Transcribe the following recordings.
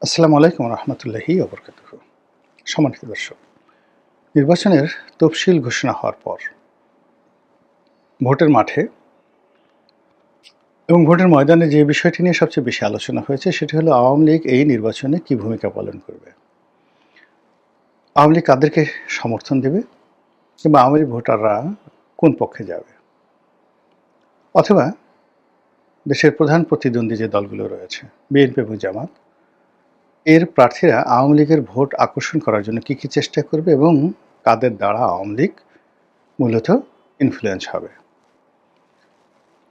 আসসালামু আলাইকুম রহমতুল্লাহি ওবরকাতুহু। সম্মানিত দর্শক, নির্বাচনের তফসিল ঘোষণা হওয়ার পর ভোটের মাঠে এবং ভোটের ময়দানে যে বিষয়টি নিয়ে সবচেয়ে বেশি আলোচনা হয়েছে সেটি হলো আওয়ামী লীগ এই নির্বাচনে কী ভূমিকা পালন করবে। আওয়ামী লীগ কাদেরকে সমর্থন দেবে কিংবা আওয়ামী লীগ ভোটাররা কোন পক্ষে যাবে, অথবা দেশের প্রধান প্রতিদ্বন্দ্বী যে দলগুলো রয়েছে বিএনপি এবং জামাত, এর প্রার্থীরা আওয়ামী লীগের ভোট আকর্ষণ করার জন্য কী কী চেষ্টা করবে এবং কাদের দ্বারা আওয়ামী লীগ মূলত ইনফ্লুয়েন্স হবে।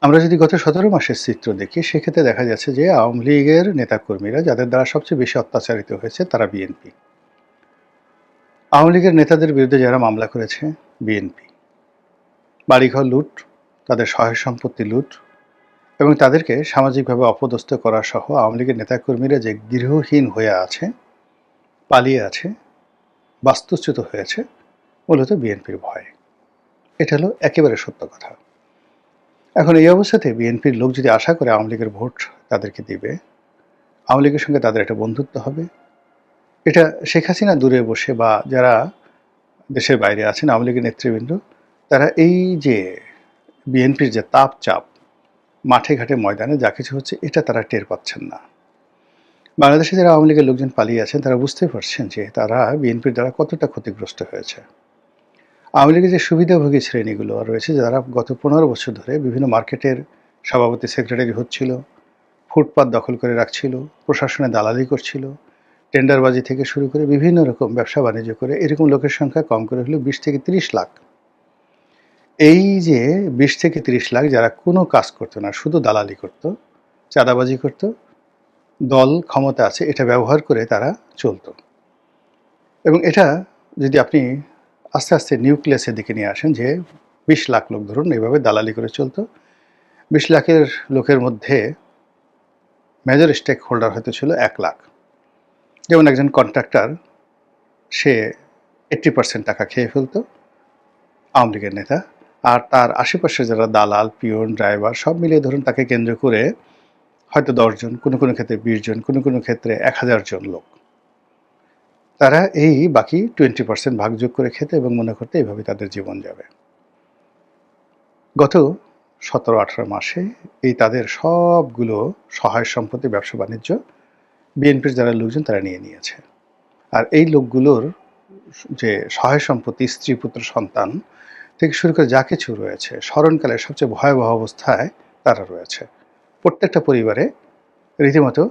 আমরা যদি গত ১৭ মাসের চিত্র দেখি, সেক্ষেত্রে দেখা যাচ্ছে যে আওয়ামী লীগের নেতাকর্মীরা যাদের দ্বারা সবচেয়ে বেশি অত্যাচারিত হয়েছে তারা বিএনপি। আওয়ামী লীগের নেতাদের বিরুদ্ধে যারা মামলা করেছে বিএনপি। বাড়িঘর লুট, তাদের সহায় সম্পত্তি লুট এবং তাদেরকে সামাজিকভাবে অপদস্থ করা সহ আওয়ামী লীগের নেতাকর্মীরা যে গৃহহীন হয়ে আছে, পালিয়ে আছে, বাস্তুচ্যুত হয়েছে মূলত বিএনপির ভয়ে। এটা হলো একেবারে সত্য কথা। এখন এই অবস্থাতে বিএনপির লোক যদি আশা করে আওয়ামী লীগের ভোট তাদেরকে দিবে, আওয়ামী লীগের সঙ্গে তাদের একটা বন্ধুত্ব হবে, এটা শেখ হাসিনা দূরে বসে বা যারা দেশের বাইরে আছেন আওয়ামী লীগের নেতৃবৃন্দ, তারা এই যে বিএনপির যে তাপ চাপ মাঠে ঘাটে ময়দানে যা কিছু হচ্ছে এটা তারা টের পাচ্ছেন না। বাংলাদেশে যারা আওয়ামী লীগের লোকজন পালিয়ে আছেন তারা বুঝতে পারছেন যে তারা বিএনপির দ্বারা কতটা ক্ষতিগ্রস্ত হয়েছে। আওয়ামী লীগের যে সুবিধাভোগী শ্রেণীগুলো রয়েছে যারা গত ১৫ বছর ধরে বিভিন্ন মার্কেটের সভাপতি সেক্রেটারি হচ্ছিল, ফুটপাত দখল করে রাখছিল, প্রশাসনে দালালি করছিল, টেন্ডারবাজি থেকে শুরু করে বিভিন্ন রকম ব্যবসা বাণিজ্য করে এরকম লোকের সংখ্যা কম করে হলো ২০ থেকে ৩০ লাখ। এই যে ২০ থেকে ৩০ লাখ যারা কোনো কাজ করতো না, শুধু দালালি করত, চাঁদাবাজি করত, দল ক্ষমতা আছে এটা ব্যবহার করে তারা চলতো। এবং এটা যদি আপনি আস্তে আস্তে নিউক্লিয়াসের দিকে নিয়ে আসেন যে ২০ লাখ লোক ধরুন এভাবে দালালি করে চলতো। ২০ লাখের লোকের মধ্যে মেজর স্টেক হোল্ডার হয়তো ছিল ১ লাখ। যেমন একজন কন্ট্রাক্টর, সে 80% টাকা খেয়ে ফেলত আওয়ামী লীগের নেতা, আর তার আশেপাশে যারা দালাল, পিয়ন, ড্রাইভার সব মিলিয়ে ধরুন তাকে কেন্দ্র করে হয়তো ১০ জন, কোনো কোনো ক্ষেত্রে ২০ জন, কোনো কোনো ক্ষেত্রে ১,০০০ জন লোক, তারা এই বাকি 20% ভাগযোগ করে খেতে এবং মনে করতে এইভাবে তাদের জীবন যাবে। গত ১৭-১৮ মাসে এই তাদের সবগুলো সহায় সম্পত্তি, ব্যবসা বাণিজ্য বিএনপির যারা লোকজন তারা নিয়ে নিয়েছে। আর এই লোকগুলোর যে সহায় সম্পত্তি, স্ত্রী, পুত্র, সন্তান থেকে শুরু করে যা কিছু রয়েছে, স্মরণকালের সবচেয়ে ভয়াবহ অবস্থায় তারা রয়েছে। প্রত্যেকটা পরিবারে রীতিমতো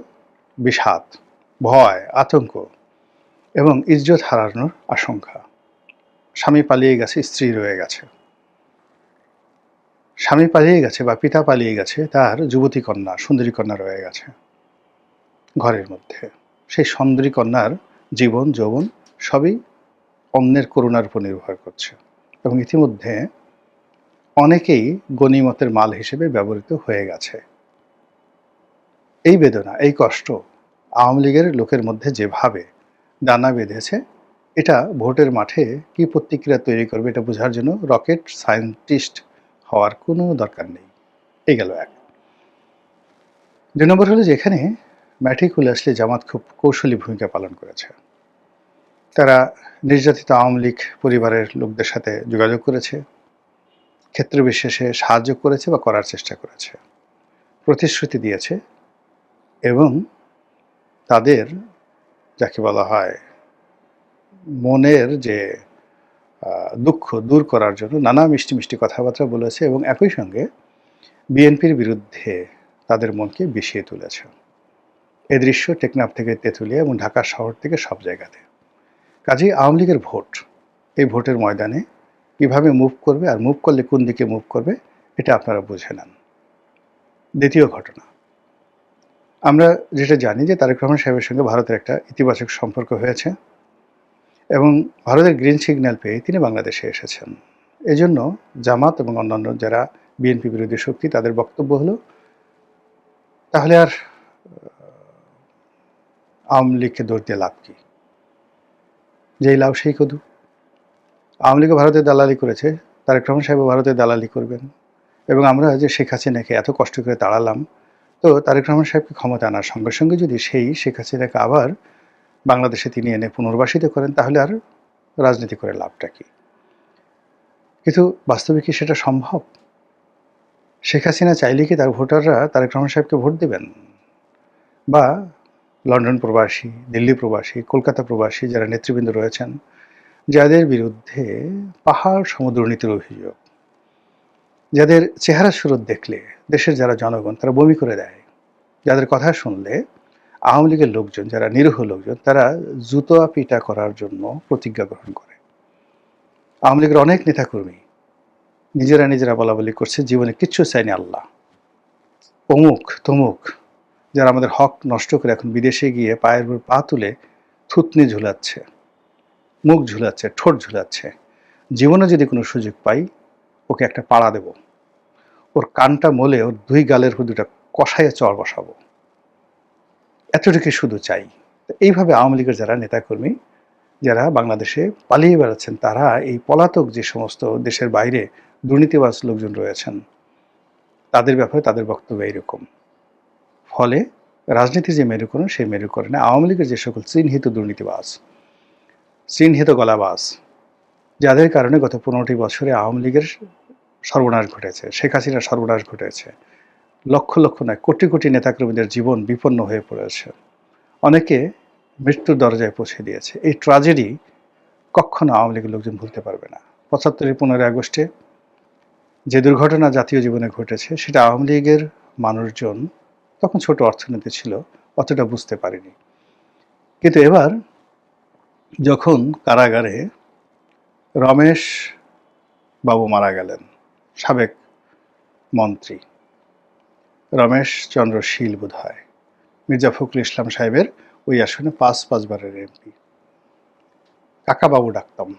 বিষাদ, ভয়, আতঙ্ক এবং ইজ্জত হারানোর আশঙ্কা। স্বামী পালিয়ে গেছে, স্ত্রী রয়ে গেছে। স্বামী পালিয়ে গেছে বা পিতা পালিয়ে গেছে, তার যুবতী কন্যা, সুন্দরী কন্যা রয়ে গেছে ঘরের মধ্যে। সেই সুন্দরী কন্যার জীবন যৌবন সবই অন্যের করুণার উপর নির্ভর করছে এবং ইতিমধ্যে অনেকেই গনিমতের মাল হিসেবে ব্যবহৃত হয়ে গেছে। এই বেদনা, এই কষ্ট আওয়ামী লীগের লোকের মধ্যে যেভাবে দানা বেঁধেছে, এটা ভোটের মাঠে কি প্রতিক্রিয়া তৈরি করবে এটা বোঝার জন্য রকেট সায়েন্টিস্ট হওয়ার কোনো দরকার নেই। এই গেল এক। ২ নম্বর হলো যে এখানে ম্যাটিকুলাসলি জামাত খুব কৌশলী ভূমিকা পালন করেছে। তারা নির্যাতিত আওয়ামী লীগ পরিবারের লোকদের সাথে যোগাযোগ করেছে, ক্ষেত্র বিশেষে সাহায্য করেছে বা করার চেষ্টা করেছে, প্রতিশ্রুতি দিয়েছে এবং তাদের যাকে বলা হয় মনের যে দুঃখ দূর করার জন্য নানা মিষ্টি মিষ্টি কথাবার্তা বলেছে এবং একই সঙ্গে বিএনপির বিরুদ্ধে তাদের মনকে বিষিয়ে তুলেছে। এ দৃশ্য টেকনাফ থেকে তেঁতুলিয়া এবং ঢাকা শহর থেকে সব জায়গাতে। কাজেই আওয়ামী লীগের ভোট, এই ভোটের ময়দানে কীভাবে মুভ করবে আর মুভ করলে কোন দিকে মুভ করবে এটা আপনারা বুঝে নেন। দ্বিতীয় ঘটনা, আমরা যেটা জানি যে তারেক রহমান সাহেবের সঙ্গে ভারতের একটা ইতিবাচক সম্পর্ক হয়েছে এবং ভারতের গ্রিন সিগন্যাল পেয়ে তিনি বাংলাদেশে এসেছেন। এজন্য জামাত এবং অন্যান্য যারা বিএনপি বিরোধী শক্তি তাদের বক্তব্য হলো, তাহলে আর আওয়ামী লীগকে দোষ দিয়ে লাভ কী? যেই লাভ সেই কদু। আওয়ামী লীগও ভারতে দালালি করেছে, তারেক রহমান সাহেবও ভারতে দালালি করবেন এবং আমরা যে শেখ হাসিনাকে এত কষ্ট করে তাড়ালাম, তো তারেক রহমান সাহেবকে ক্ষমতা আনার সঙ্গে সঙ্গে যদি সেই শেখ হাসিনাকে আবার বাংলাদেশে তিনি এনে পুনর্বাসিত করেন, তাহলে আর রাজনীতি করে লাভটা কি? কিন্তু বাস্তবে কি সেটা সম্ভব? শেখ হাসিনা চাইলে কি তার ভোটাররা তারেক রহমান সাহেবকে ভোট দেবেন? বা লন্ডন প্রবাসী, দিল্লি প্রবাসী, কলকাতা প্রবাসী যারা নেতৃবৃন্দ রয়েছেন, যাদের বিরুদ্ধে পাহাড় সম দুর্নীতির অভিযোগ, যাদের চেহারা সুরত দেখলে দেশের যারা জনগণ তারা বমি করে দেয়, যাদের কথা শুনলে আওয়ামী লীগের লোকজন, যারা নিরীহ লোকজন, তারা জুতোয়া পিটা করার জন্য প্রতিজ্ঞা গ্রহণ করে। আওয়ামী লীগের অনেক নেতাকর্মী নিজেরা বলাবলি করছে জীবনে কিচ্ছু চায়নি আল্লাহ, অমুক তমুক, যারা আমাদের হক নষ্ট করে এখন বিদেশে গিয়ে পায়ের উপর পা তুলে থুতনি ঝুলাচ্ছে, মুখ ঝুলাচ্ছে, ঠোঁট ঝুলাচ্ছে। জীবনে যদি কোনো সুযোগ পাই ওকে একটা পাড়া দেব, ওর কানটা মলে ওর দুই গালের উপর দুটা কষাইয়া চর বসাবো, এতটুকু শুধু চাই। এইভাবে আওয়ামী লীগের যারা নেতাকর্মী, যারা বাংলাদেশে পালিয়ে বেড়াচ্ছেন, তারা এই পলাতক যে সমস্ত দেশের বাইরে দুর্নীতিবাজ লোকজন রয়েছেন, তাদের ব্যাপারে তাদের বক্তব্য এইরকম। ফলে রাজনীতির যে মেরুকরণ, সেই মেরুকরণে আওয়ামী লীগের যে সকল চিহ্নিত দুর্নীতিবাজ, চিহ্নিত গলাবাজ, যাদের কারণে গত 15টি বছরে আওয়ামী লীগের সর্বনাশ ঘটেছে, শেখ হাসিনার সর্বনাশ ঘটেছে, লক্ষ লক্ষ নয় কোটি কোটি নেতাকর্মীদের জীবন বিপন্ন হয়ে পড়েছে, অনেকে মৃত্যুর দরজায় পৌঁছে দিয়েছে। এই ট্র্যাজেডি কখনো আওয়ামী লীগের লোকজন ভুলতে পারবে না। 75-এর 15 আগস্টে যে দুর্ঘটনা জাতীয় জীবনে ঘটেছে, সেটা আওয়ামী লীগের মানুষজন, তখন ছোট অর্থনীতি ছিল, অতটা বুঝতে পারেনি। কিন্তু এবার যখন কারাগারে রমেশ বাবু মারা গেলেন, সাবেক মন্ত্রী রমেশ চন্দ্র শীল বোধ হয়, মির্জা ফখরুল ইসলাম সাহেবের ওই আসনে 5 বারের এমপি, কাকাবাবু ডাকতাম।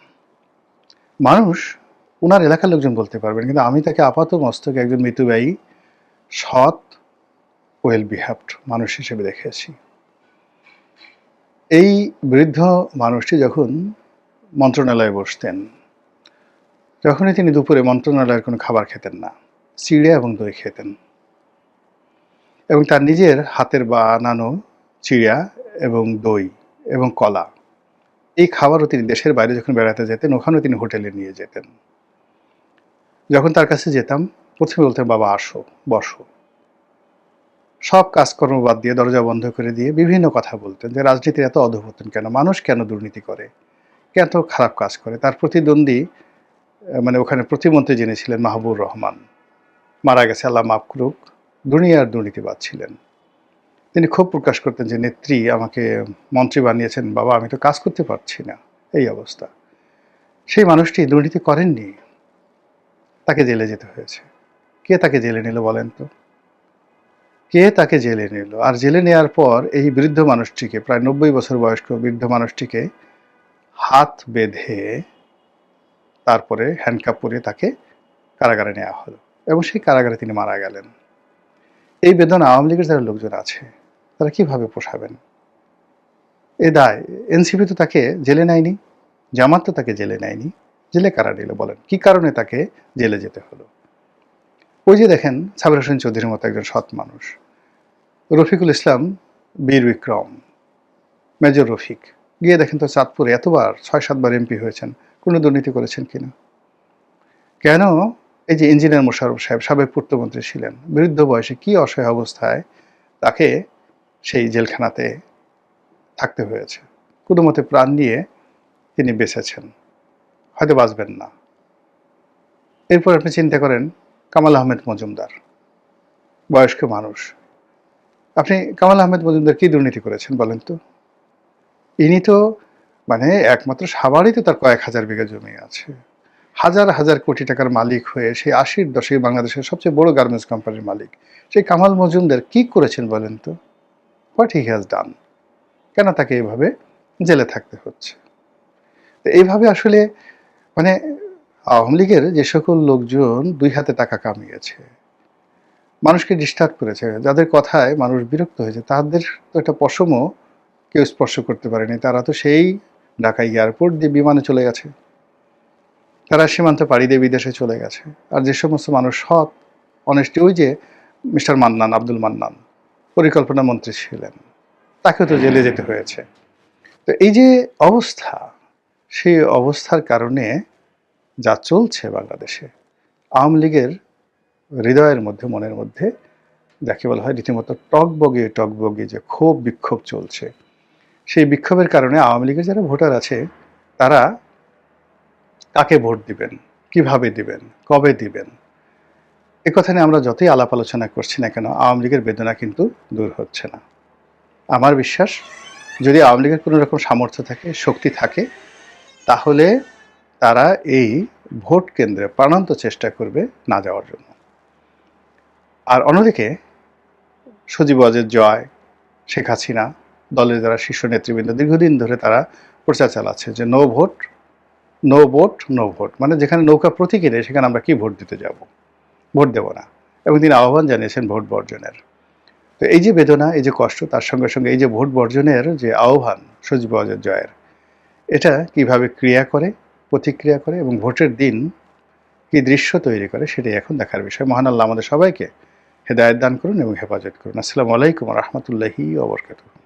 মানুষ ওনার এলাকার লোকজন বলতে পারবেন, কিন্তু আমি তাকে আপাত মস্তকে একজন মিতব্যয়ী, সৎ, ওয়েল বিহেভড মানুষ হিসেবে দেখেছি। এই বৃদ্ধ মানুষটি যখন মন্ত্রণালয়ে বসতেন, যখনই তিনি দুপুরে মন্ত্রণালয়ের কোনো খাবার খেতেন না, চিড়ে এবং দই খেতেন, এবং তার নিজের হাতের বানানো চিড়া এবং দই এবং কলা, এই খাবারও তিনি দেশের বাইরে যখন বেড়াতে যেতেন, ওখানেও তিনি হোটেলে নিয়ে যেতেন। যখন তার কাছে যেতাম, প্রথমে বলতেন, বাবা আসো, বসো। সব কাজকর্ম বাদ দিয়ে, দরজা বন্ধ করে দিয়ে বিভিন্ন কথা বলতেন, যে রাজনীতির এত অধঃপতন কেন, মানুষ কেন দুর্নীতি করে, কেন খারাপ কাজ করে। তার প্রতিদ্বন্দ্বী, মানে ওখানে প্রতিমন্ত্রী যিনি ছিলেন মাহবুবুর রহমান, মারা গেছে, আল্লাহ মাফ করুক, দুনিয়ার দুর্নীতিবাদ ছিলেন। তিনি ক্ষোভ প্রকাশ করতেন যে নেত্রী আমাকে মন্ত্রী বানিয়েছেন, বাবা আমি তো কাজ করতে পারছি না, এই অবস্থা। সেই মানুষটি দুর্নীতি করেননি, তাকে জেলে যেতে হয়েছে। কে তাকে জেলে নিল বলেন তো? কে তাকে জেলে নিল? আর জেলে নেওয়ার পর এই বৃদ্ধ মানুষটিকে, প্রায় 90 বছর বয়স্ক বৃদ্ধ মানুষটিকে হাত বেঁধে তারপরে হ্যান্ডকাপ পরিয়ে তাকে কারাগারে নেওয়া হলো, এবং সেই কারাগারে তিনি মারা গেলেন। এই বেদনা আওয়ামী লীগের যারা লোকজন আছে, তারা কিভাবে পোষাবেন? এ দায় এনসিপি তো তাকে জেলে নেয়নি, জামাত তো তাকে জেলে নেয়নি, জেলে কারা নিল বলেন? কি কারণে তাকে জেলে যেতে হলো? ওই যে দেখেন, সাবির হোসেন চৌধুরীর মতো একজন সৎ মানুষ, রফিকুল ইসলাম, বীর বিক্রম, মেজর রফিক, গিয়ে দেখেন তো চাঁদপুরে এতবার 6-7 বার এমপি হয়েছেন, কোনো দুর্নীতি করেছেন কিনা? কেন এই যে ইঞ্জিনিয়ার মোশাররফ সাহেব, সাবেক পূর্তমন্ত্রী ছিলেন, বৃদ্ধ বয়সে কি অসহায় অবস্থায় তাকে সেই জেলখানাতে থাকতে হয়েছে, কোনো মতে প্রাণ নিয়ে তিনি বেঁচেছেন, হয়তো বাঁচবেন না। এরপর আপনি চিন্তা করেন কামাল আহমেদ মজুমদার, বয়স্ক মানুষ, আপনি কামাল আহমেদ মজুমদার কি দুর্নীতি করেছেন বলেন তো? ইনি তো মানে একমাত্র সাভারেই তো তার কয়েক হাজার বিঘা জমি আছে, হাজার হাজার কোটি টাকার মালিক হয়ে সেই 80-র দশকে বাংলাদেশের সবচেয়ে বড় গার্মেন্টস কোম্পানির মালিক, সেই কামাল মজুমদার কি করেছেন বলেন তো? What he has done? কেন তাকে এইভাবে জেলে থাকতে হচ্ছে? এইভাবে আসলে মানে আওয়ামী লীগের যে সকল লোকজন 2 হাতে টাকা কামিয়েছে, মানুষকে ডিস্টার্ব করেছে, যাদের কথায় মানুষ বিরক্ত হয়েছে, তাদের তো একটা পশমও কেউ স্পর্শ করতে পারেনি। তারা তো সেই ঢাকা এয়ারপোর্ট দিয়ে বিমানে চলে গেছে, তারা সীমান্ত পাড়ি দিয়ে বিদেশে চলে গেছে। আর যে সমস্ত মানুষ সৎ, অনেস্টি, ওই যে মিস্টার মান্নান, আব্দুল মান্নান, পরিকল্পনা মন্ত্রী ছিলেন, তাকেও তো জেলে যেতে হয়েছে। তো এই যে অবস্থা, সেই অবস্থার কারণে যা চলছে বাংলাদেশে, আওয়ামী লীগের হৃদয়ের মধ্যে, মনের মধ্যে যাকে বলা হয় রীতিমতো টগবগে যে ক্ষোভ বিক্ষোভ চলছে, সেই বিক্ষোভের কারণে আওয়ামী লীগের যারা ভোটার আছে তারা কাকে ভোট দিবেন, কিভাবে দিবেন, কবে দিবেন, এ কথা নিয়ে আমরা যতই আলাপ আলোচনা করছি না কেন, আওয়ামী লীগের বেদনা কিন্তু দূর হচ্ছে না। আমার বিশ্বাস, যদি আওয়ামী লীগের কোনো রকম সামর্থ্য থাকে, শক্তি থাকে, তাহলে তারা এই ভোট কেন্দ্রে প্রাণান্ত চেষ্টা করবে না যাওয়ার জন্য। আর অন্যদিকে সজীব ওয়াজেদ জয়, শেখ হাসিনা, দলের যারা শীর্ষ নেতৃবৃন্দ দীর্ঘদিন ধরে তারা প্রচার চালাচ্ছে যে no vote, no vote, no vote, মানে যেখানে নৌকা প্রতীকী নেই সেখানে আমরা কি ভোট দিতে যাব, ভোট দেব না। এবং তিনি আহ্বান জানিয়েছেন ভোট বর্জনের। তো এই যে বেদনা, এই যে কষ্ট, তার সঙ্গে সঙ্গে এই যে ভোট বর্জনের যে আহ্বান সজীব ওয়াজেদ জয়ের, এটা কিভাবে ক্রিয়া করে, প্রতিক্রিয়া করে এবং ভোটের দিন কি দৃশ্য তৈরি করে, সেটাই এখন দেখার বিষয়। মহান আল্লাহ আমাদের সবাইকে হেদায়েত দান করুন এবং হেফাজত করুন। আসসালামু আলাইকুম ওয়া রাহমাতুল্লাহি ওয়া বারাকাতুহু।